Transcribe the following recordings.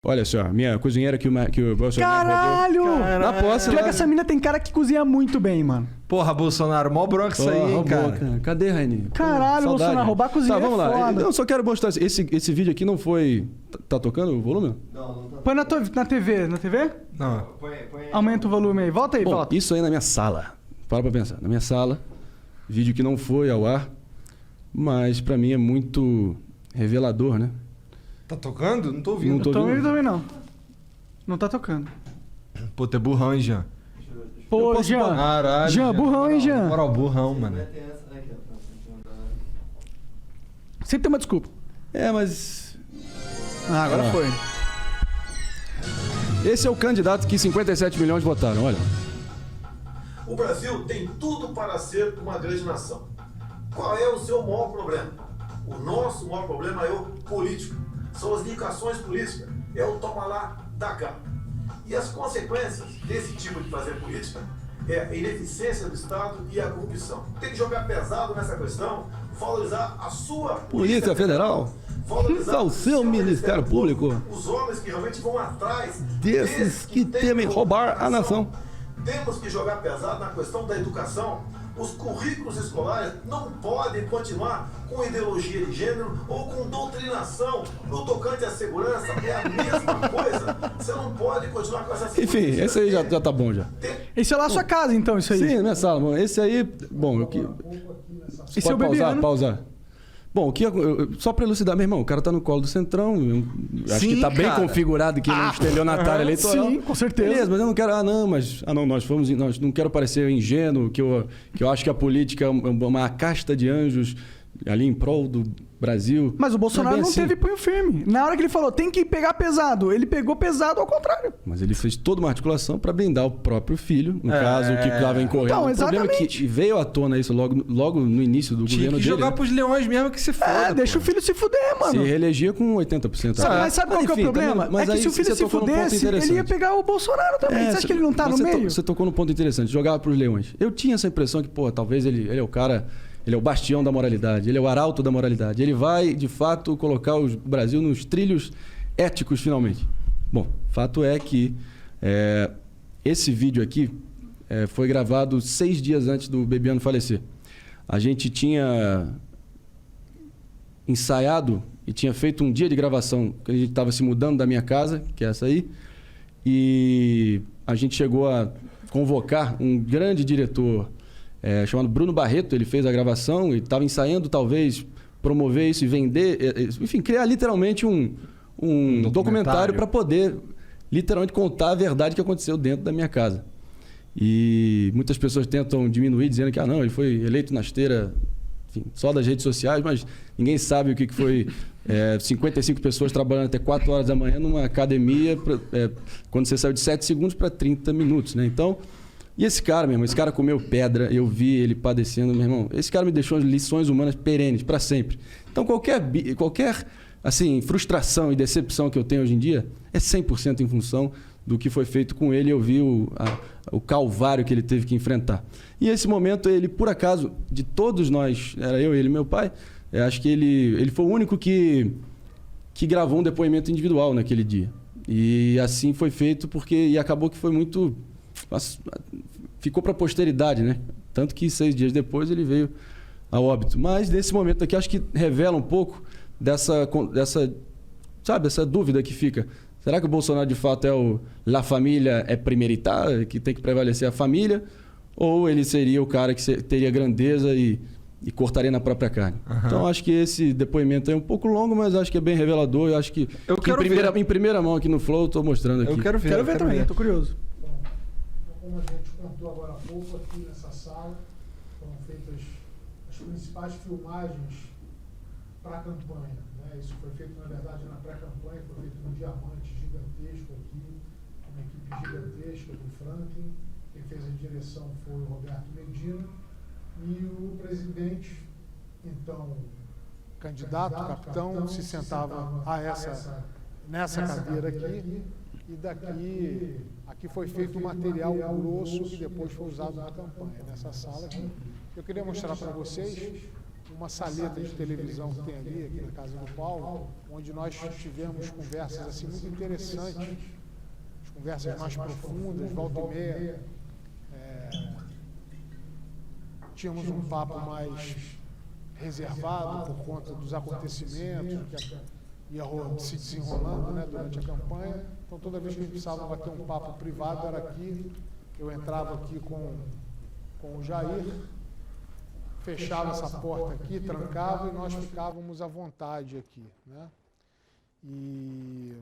Olha só, minha cozinheira que o Bolsonaro Caralho! Na posse, Pior né? que essa mina tem cara que cozinha muito bem, mano. Porra, Bolsonaro, mó bronca isso aí, hein, cara. Cadê, Rainy? Caralho, Bolsonaro, roubar a cozinha Tá, vamos é lá. foda. Eu só quero mostrar, esse vídeo aqui não foi... Tá tocando o volume? Não tá. Põe na TV. Na TV? Não. Põe aí. Aumenta o volume aí. Volta aí, Bom, volta. isso aí na minha sala. Para pra pensar. Na minha sala, vídeo que não foi ao ar, mas pra mim é muito revelador, né? Tá tocando? Não tô ouvindo. Não tô Eu tô ouvindo. ouvindo também não. Não tá tocando. Pô, tu é burrão, hein, Jean? Pô, Jean. Caralho. Jean, burrão, hein, Jean? Moral, burrão, mano. Tem essa aqui, ó. Sempre tem uma desculpa. É, mas... Ah, agora Ah. foi. Esse é o candidato que 57 milhões votaram, olha. O Brasil tem tudo para ser uma grande nação. Qual é o seu maior problema? O nosso maior problema é o político. São as indicações políticas. É o toma lá, dá cá. E as consequências desse tipo de fazer política é a ineficiência do Estado e a corrupção. Tem que jogar pesado nessa questão, valorizar a sua Polícia Federal, valorizar o seu Ministério Público, os homens que realmente vão atrás desses que temem roubar a nação. Temos que jogar pesado na questão da educação. Os currículos escolares não podem continuar com ideologia de gênero ou com doutrinação. No tocante à segurança, é a mesma coisa. Você não pode continuar com essa Enfim, esse aí já tá bom já. Esse é lá a sua casa, então, isso aí. Sim, na minha sala. Bom, esse aí... Bom, Esse é o pode Bebiano. pausar. Bom, só pra elucidar, meu irmão, o cara tá no colo do Centrão. Acho Sim, que tá bem cara. configurado que ele é um estelionatário eleitoral. Sim, com certeza. Beleza, mas eu não quero... nós não quero parecer ingênuo, que eu acho que a política é uma casta de anjos ali em prol do Brasil. Mas o Bolsonaro é bem não assim. teve punho firme. Na hora que ele falou, tem que pegar pesado, ele pegou pesado ao contrário. Mas ele fez toda uma articulação para blindar o próprio filho, no caso, que estava incorrendo. Então, O problema é exatamente. que veio à tona isso logo no início do Tinha governo que dele. jogar né? pros leões mesmo que se foda. Deixa o filho se fuder, mano. Se reelegia com 80%. Mas sabe qual que é o enfim, problema? também- mas é que aí se o filho você se tocou num ponto fudesse, ele ia interessante. pegar o Bolsonaro também. Você acha que ele não tá no meio? Você tocou num ponto interessante, jogava pros leões. Eu tinha essa impressão que, pô, talvez ele é o cara, ele é o bastião da moralidade, ele é o arauto da moralidade. Ele vai, de fato, colocar o Brasil nos trilhos éticos, finalmente. Bom, fato é que esse vídeo aqui foi gravado 6 dias antes do Bebiano falecer. A gente tinha ensaiado e tinha feito um dia de gravação, que a gente estava se mudando da minha casa, que é essa aí, e a gente chegou a convocar um grande diretor chamado Bruno Barreto. Ele fez a gravação e estava ensaiando, talvez, promover isso e vender, enfim, criar literalmente um documentário para poder literalmente contar a verdade que aconteceu dentro da minha casa. E muitas pessoas tentam diminuir, dizendo que não, ele foi eleito na esteira, enfim, só das redes sociais, mas ninguém sabe o que foi 55 pessoas trabalhando até 4 horas da manhã numa academia, quando você saiu de 7 segundos para 30 minutos, né? Então, e esse cara, meu irmão, esse cara comeu pedra, eu vi ele padecendo, meu irmão, esse cara me deixou lições humanas perenes, para sempre. Então, qualquer assim, frustração e decepção que eu tenho hoje em dia é 100% em função do que foi feito com ele. Eu vi o calvário que ele teve que enfrentar. E esse momento, ele, por acaso, de todos nós, era eu, ele e meu pai, acho que ele foi o único que gravou um depoimento individual naquele dia. E assim foi feito e acabou que foi muito... ficou para a posteridade, né? Tanto que 6 dias depois ele veio a óbito. Mas nesse momento aqui, acho que revela um pouco dessa dúvida que fica. Será que o Bolsonaro de fato é o La Família é primeiritar, que tem que prevalecer a família? Ou ele seria o cara que teria grandeza e cortaria na própria carne? Uhum. Então acho que esse depoimento é um pouco longo, mas acho que é bem revelador. Eu acho que em primeira mão aqui no Flow, eu estou mostrando aqui. Eu quero ver também, eu tô curioso. Como a gente contou agora há pouco, aqui nessa sala foram feitas as principais filmagens para a campanha. Né? Isso foi feito, na verdade, na pré-campanha, foi feito num diamante gigantesco aqui, uma equipe gigantesca do Franklin. Quem fez a direção foi o Roberto Medina. E o presidente, então, candidato, capitão, se sentava nessa cadeira aqui. E aqui foi feito um material grosso que depois foi usado na campanha, nessa sala aqui. Eu queria mostrar para vocês uma saleta de televisão que tem ali, aqui na casa do Paulo, onde nós tivemos conversas assim muito interessantes, as conversas mais profundas, volta e meia. Tínhamos um papo mais reservado por conta dos acontecimentos que ia se desenrolando, né, durante a campanha. Então, toda vez que a gente precisava bater um papo privado, era aqui. Eu entrava aqui com o Jair, fechava essa porta aqui, trancava e nós ficávamos à vontade aqui, né? E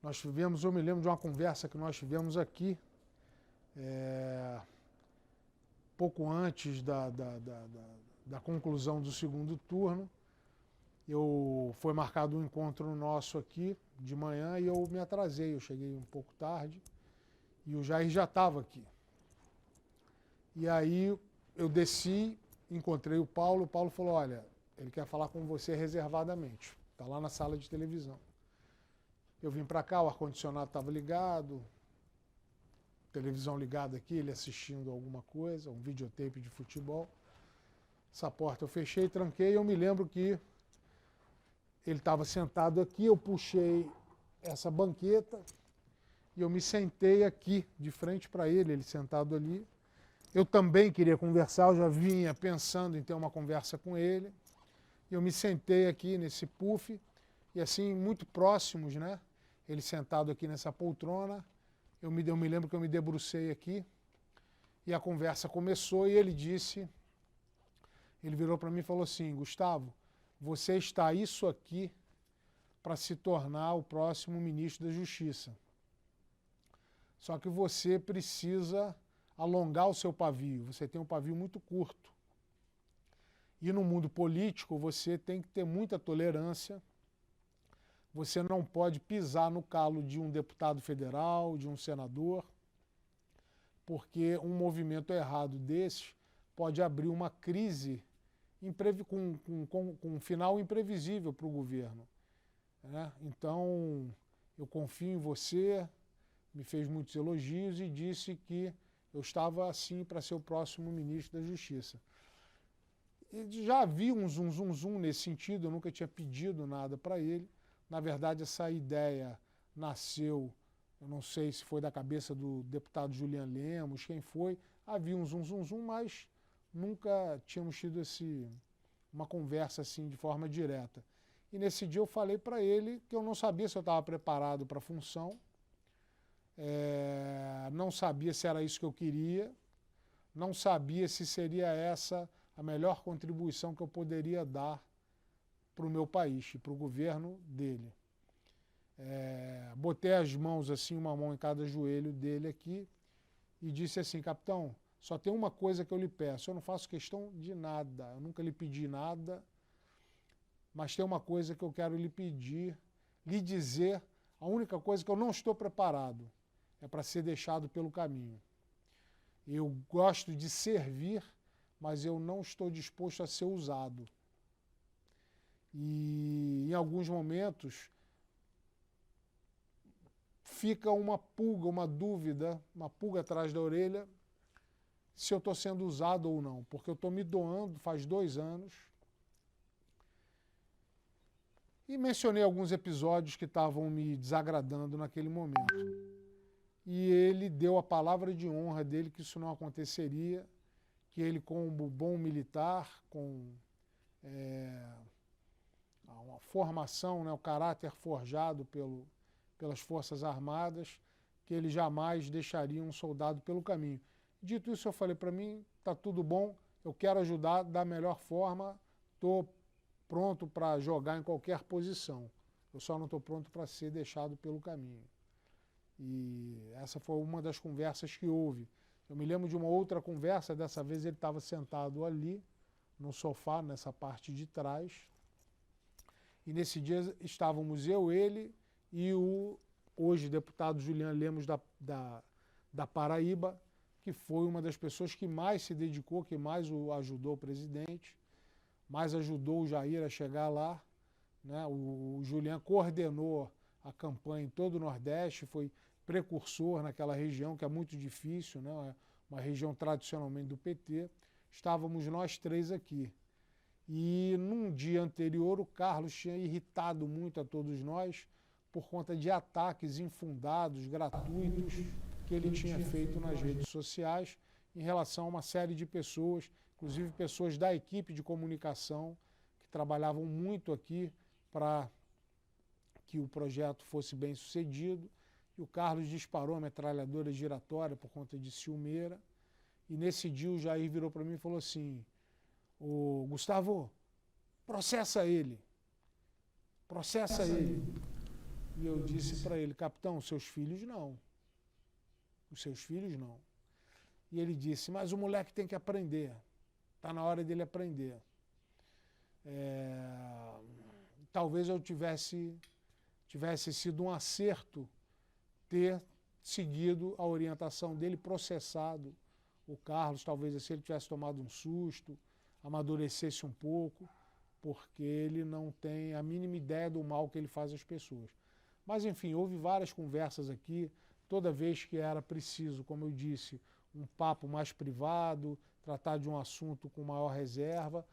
nós tivemos, eu me lembro de uma conversa que nós tivemos aqui, pouco antes da conclusão do segundo turno. Foi marcado um encontro nosso aqui de manhã e eu me atrasei, eu cheguei um pouco tarde e o Jair já estava aqui. E aí eu desci, encontrei o Paulo falou, olha, ele quer falar com você reservadamente, está lá na sala de televisão. Eu vim para cá, o ar-condicionado estava ligado, televisão ligada aqui, ele assistindo alguma coisa, um videotape de futebol. Essa porta eu fechei, tranquei, eu me lembro que ele estava sentado aqui, eu puxei essa banqueta e eu me sentei aqui, de frente para ele sentado ali. Eu também queria conversar, eu já vinha pensando em ter uma conversa com ele. Eu me sentei aqui nesse puff e assim, muito próximos, né? Ele sentado aqui nessa poltrona. Eu me lembro que eu me debrucei aqui e a conversa começou e ele virou para mim e falou assim, Gustavo, você está isso aqui para se tornar o próximo ministro da Justiça. Só que você precisa alongar o seu pavio, você tem um pavio muito curto. E no mundo político você tem que ter muita tolerância, você não pode pisar no calo de um deputado federal, de um senador, porque um movimento errado desse pode abrir uma crise com um final imprevisível para o governo, né? Então, eu confio em você, me fez muitos elogios e disse que eu estava assim para ser o próximo ministro da Justiça. E já havia um zum nesse sentido, eu nunca tinha pedido nada para ele. Na verdade, essa ideia nasceu, eu não sei se foi da cabeça do deputado Julian Lemos, quem foi, havia um zum, mas nunca tínhamos tido uma conversa assim de forma direta. E nesse dia eu falei para ele que eu não sabia se eu estava preparado para a função, não sabia se era isso que eu queria, não sabia se seria essa a melhor contribuição que eu poderia dar para o meu país e para o governo dele. Botei as mãos assim, uma mão em cada joelho dele aqui e disse assim, capitão, só tem uma coisa que eu lhe peço, eu não faço questão de nada, eu nunca lhe pedi nada, mas tem uma coisa que eu quero lhe pedir, lhe dizer, a única coisa que eu não estou preparado é para ser deixado pelo caminho. Eu gosto de servir, mas eu não estou disposto a ser usado. E em alguns momentos fica uma pulga, uma dúvida, uma pulga atrás da orelha, se eu estou sendo usado ou não, porque eu estou me doando faz 2 anos. E mencionei alguns episódios que estavam me desagradando naquele momento. E ele deu a palavra de honra dele que isso não aconteceria, que ele, como bom militar, com uma formação, né, o caráter forjado pelas Forças Armadas, que ele jamais deixaria um soldado pelo caminho. Dito isso, eu falei para mim, está tudo bom, eu quero ajudar da melhor forma, estou pronto para jogar em qualquer posição. Eu só não estou pronto para ser deixado pelo caminho. E essa foi uma das conversas que houve. Eu me lembro de uma outra conversa, dessa vez ele estava sentado ali, no sofá, nessa parte de trás. E nesse dia estávamos eu, ele e o hoje deputado Julian Lemos da Paraíba, que foi uma das pessoas que mais se dedicou, que mais ajudou o presidente, mais ajudou o Jair a chegar lá, né? O Julian coordenou a campanha em todo o Nordeste, foi precursor naquela região, que é muito difícil, né? Uma região tradicionalmente do PT. estávamos nós 3 aqui. E num dia anterior, o Carlos tinha irritado muito a todos nós por conta de ataques infundados, gratuitos, que ele tinha feito nas redes sociais em relação a uma série de pessoas, inclusive pessoas da equipe de comunicação, que trabalhavam muito aqui para que o projeto fosse bem sucedido. E o Carlos disparou a metralhadora giratória por conta de ciumeira. E nesse dia o Jair virou para mim e falou assim: "Ô, Gustavo, processa ele. Processa ele." E eu disse para ele: "Capitão, seus filhos não. Os seus filhos não." E ele disse: "Mas o moleque tem que aprender. Está na hora dele aprender." Talvez eu tivesse sido um acerto ter seguido a orientação dele, processado o Carlos, talvez assim ele tivesse tomado um susto, amadurecesse um pouco, porque ele não tem a mínima ideia do mal que ele faz às pessoas. Mas, enfim, houve várias conversas aqui, toda vez que era preciso, como eu disse, um papo mais privado, tratar de um assunto com maior reserva,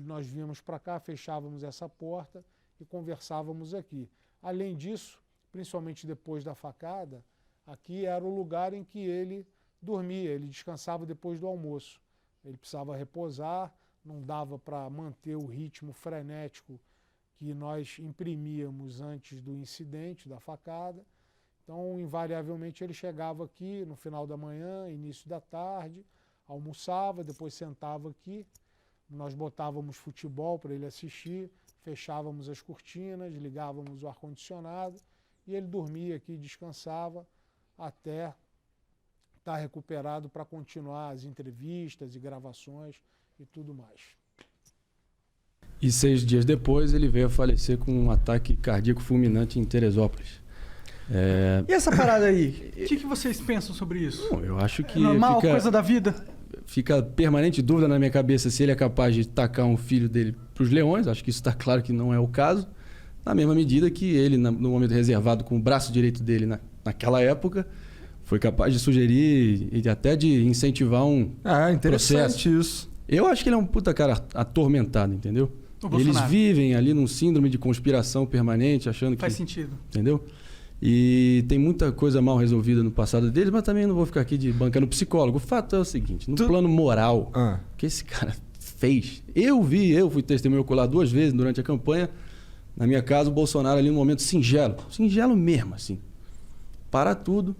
nós vínhamos para cá, fechávamos essa porta e conversávamos aqui. Além disso, principalmente depois da facada, aqui era o lugar em que ele dormia, ele descansava depois do almoço. Ele precisava repousar, não dava para manter o ritmo frenético que nós imprimíamos antes do incidente, da facada. Então, invariavelmente, ele chegava aqui no final da manhã, início da tarde, almoçava, depois sentava aqui, nós botávamos futebol para ele assistir, fechávamos as cortinas, ligávamos o ar-condicionado e ele dormia aqui, descansava até estar recuperado para continuar as entrevistas e gravações e tudo mais. E 6 dias depois ele veio a falecer com um ataque cardíaco fulminante em Teresópolis. E essa parada aí? O que vocês pensam sobre isso? Bom, eu acho que É normal, coisa da vida? Fica permanente dúvida na minha cabeça se ele é capaz de tacar um filho dele para os leões. Acho que isso está claro que não é o caso. Na mesma medida que ele, no momento reservado com o braço direito dele naquela época, foi capaz de sugerir e até de incentivar um interessante processo. isso. Eu acho que ele é um puta cara atormentado, entendeu? Eles vivem ali num síndrome de conspiração permanente, achando que... Faz sentido. Entendeu? E tem muita coisa mal resolvida no passado deles, mas também não vou ficar aqui bancando psicólogo. O fato é o seguinte, no plano moral, o que esse cara fez... Eu fui testemunho ocular 2 vezes durante a campanha, na minha casa, o Bolsonaro ali num momento singelo mesmo, assim. Para tudo.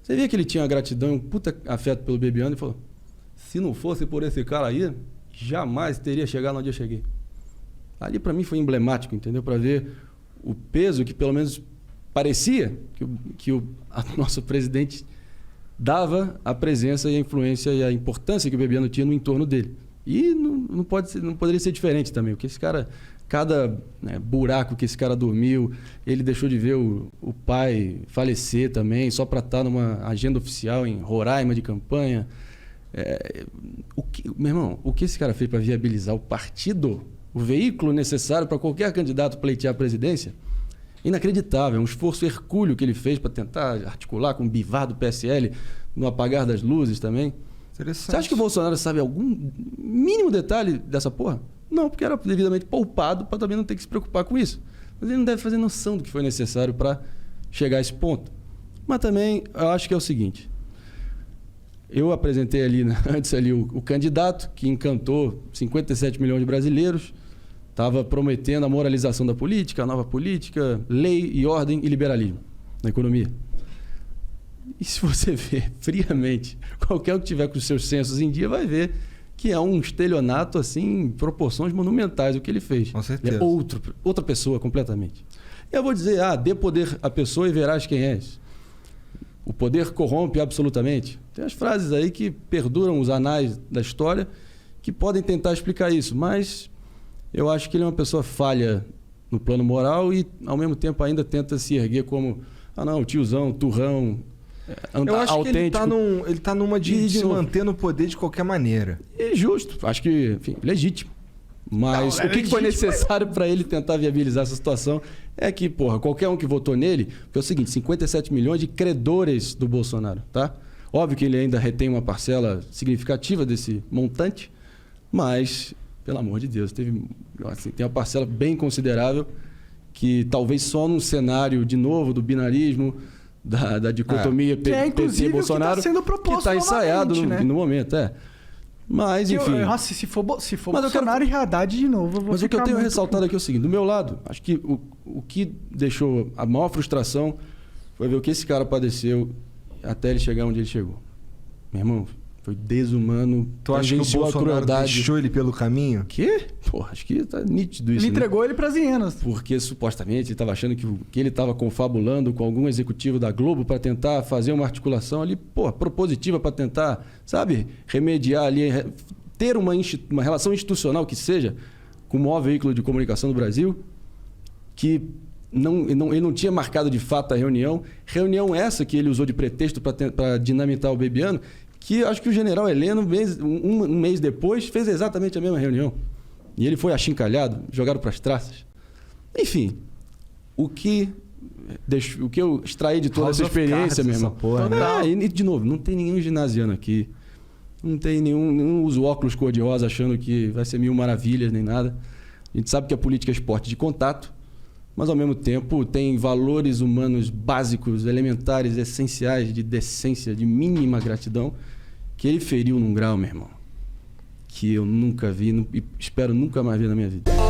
Você via que ele tinha uma gratidão e um puta afeto pelo Bebiano e falou: se não fosse por esse cara aí, jamais teria chegado onde eu cheguei. Ali para mim foi emblemático, entendeu? Para ver o peso que pelo menos parecia que o nosso presidente dava à presença e à influência e à importância que o Bebiano tinha no entorno dele. E não poderia ser diferente também, porque esse cara, cada buraco que esse cara dormiu, ele deixou de ver o pai falecer também, só para estar numa agenda oficial em Roraima de campanha. Meu irmão, o que esse cara fez para viabilizar o partido, o veículo necessário para qualquer candidato pleitear a presidência, inacreditável. É um esforço hercúleo que ele fez para tentar articular com o Bivar do PSL no apagar das luzes também. Você acha que o Bolsonaro sabe algum mínimo detalhe dessa porra? Não, porque era devidamente poupado para também não ter que se preocupar com isso. Mas ele não deve fazer noção do que foi necessário para chegar a esse ponto. Mas também, eu acho que é o seguinte. Eu apresentei ali, antes ali o candidato que encantou 57 milhões de brasileiros, estava prometendo a moralização da política, a nova política, lei e ordem e liberalismo na economia. E se você ver friamente, qualquer um que tiver com os seus sensos em dia vai ver que é um estelionato assim, em proporções monumentais o que ele fez. Com certeza. Ele é outra pessoa completamente. E eu vou dizer, dê poder à pessoa e verás quem és. O poder corrompe absolutamente. Tem as frases aí que perduram os anais da história que podem tentar explicar isso, mas eu acho que ele é uma pessoa falha no plano moral e, ao mesmo tempo, ainda tenta se erguer como o tiozão, turrão, eu acho autêntico. Que ele tá numa de se manter no poder de qualquer maneira. E justo. Acho que, enfim, legítimo. Mas o que foi necessário para ele tentar viabilizar essa situação é que, qualquer um que votou nele, foi o seguinte, 57 milhões de credores do Bolsonaro, tá? Óbvio que ele ainda retém uma parcela significativa desse montante, mas, pelo amor de Deus, tem uma parcela bem considerável que talvez só num cenário, de novo, do binarismo, da dicotomia que é, inclusive, PT-Bolsonaro, o que está sendo proposto que está ensaiado novamente, no momento, Mas, enfim... Nossa, se for Bolsonaro e Haddad de novo, eu vou Mas o que eu ficar tenho muito ressaltado aqui é o seguinte: do meu lado, acho que o que deixou a maior frustração foi ver o que esse cara padeceu até ele chegar onde ele chegou. Meu irmão, foi desumano. Tu acha que o Bolsonaro deixou ele pelo caminho? Quê? Pô, acho que tá nítido isso. Ele entregou ele pras hienas. Porque supostamente ele estava achando que ele estava confabulando com algum executivo da Globo para tentar fazer uma articulação ali, propositiva para tentar, sabe, remediar ali, ter uma relação institucional que seja com o maior veículo de comunicação do Brasil, que ele não tinha marcado de fato a reunião essa que ele usou de pretexto para dinamitar o Bebiano, que acho que o general Heleno, um mês depois, fez exatamente a mesma reunião. E ele foi achincalhado, jogado para as traças. Enfim, o que eu extraí de toda essa experiência, meu irmão. E, de novo, não tem nenhum ginasiano aqui. Não tem nenhum usa óculos cor-de-rosa achando que vai ser mil maravilhas nem nada. A gente sabe que a política é esporte de contato, mas ao mesmo tempo tem valores humanos básicos, elementares, essenciais, de decência, de mínima gratidão, que ele feriu num grau, meu irmão, que eu nunca vi e espero nunca mais ver na minha vida.